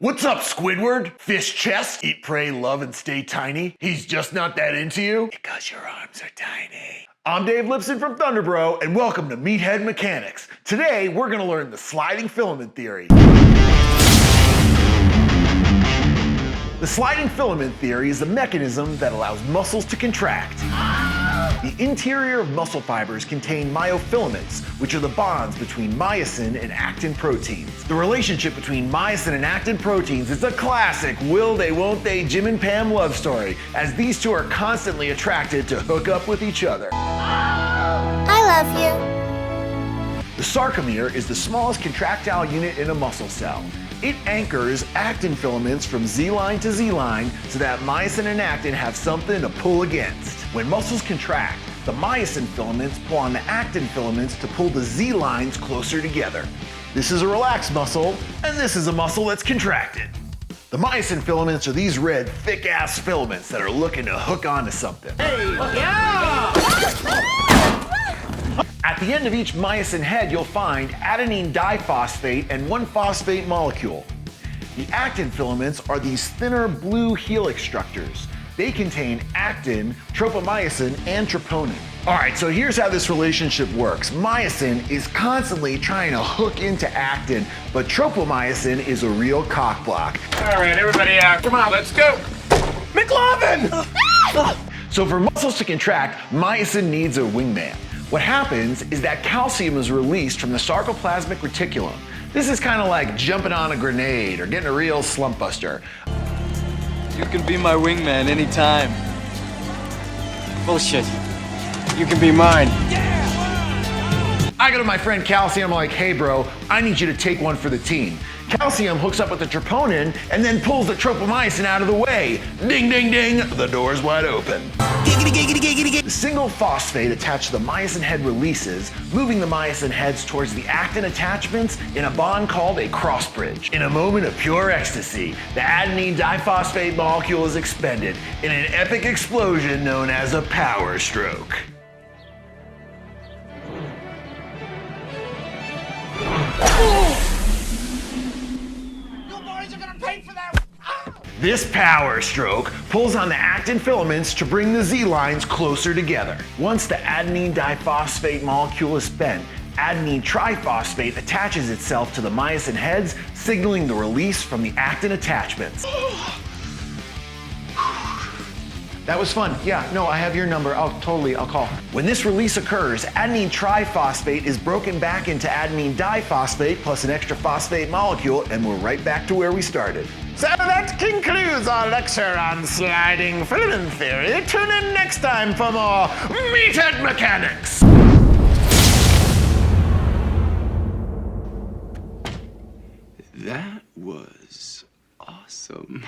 What's up, Squidward? Fish chest, eat, pray, love, and stay tiny. He's just not that into you because your arms are tiny. I'm Dave Lipson from Thunderbro, and welcome to Meathead Mechanics. Today, we're gonna learn the sliding filament theory. The sliding filament theory is a mechanism that allows muscles to contract. The interior of muscle fibers contain myofilaments, which are the bonds between myosin and actin proteins. The relationship between myosin and actin proteins is a classic will they won't they Jim and Pam love story, as these two are constantly attracted to hook up with each other. I love you. The sarcomere is the smallest contractile unit in a muscle cell. It anchors actin filaments from Z-line to Z-line so that myosin and actin have something to pull against. When muscles contract, the myosin filaments pull on the actin filaments to pull the Z-lines closer together. This is a relaxed muscle, and this is a muscle that's contracted. The myosin filaments are these red, thick-ass filaments that are looking to hook onto something. Hey, yeah! At the end of each myosin head, you'll find adenine diphosphate and one phosphate molecule. The actin filaments are these thinner blue helix structures. They contain actin, tropomyosin, and troponin. All right, so here's how this relationship works. Myosin is constantly trying to hook into actin, but tropomyosin is a real cockblock. All right, everybody out. Come on, let's go. McLovin! So for muscles to contract, myosin needs a wingman. What happens is that calcium is released from the sarcoplasmic reticulum. This is kind of like jumping on a grenade or getting a real slump buster. You can be my wingman anytime. Bullshit. You can be mine. I go to my friend Calcium, I'm like, hey bro, I need you to take one for the team. Calcium hooks up with the troponin and then pulls the tropomyosin out of the way. Ding, ding, ding, the door's wide open. The single phosphate attached to the myosin head releases, moving the myosin heads towards the actin attachments in a bond called a cross bridge. In a moment of pure ecstasy, the adenine diphosphate molecule is expended in an epic explosion known as a power stroke. This power stroke pulls on the actin filaments to bring the Z-lines closer together. Once the adenine diphosphate molecule is spent, adenine triphosphate attaches itself to the myosin heads, signaling the release from the actin attachments. That was fun. Yeah, no, I have your number. I'll call. When this release occurs, adenine triphosphate is broken back into adenine diphosphate plus an extra phosphate molecule, and we're right back to where we started. So that concludes our lecture on sliding filament theory. Tune in next time for more Meathead Mechanics. That was awesome.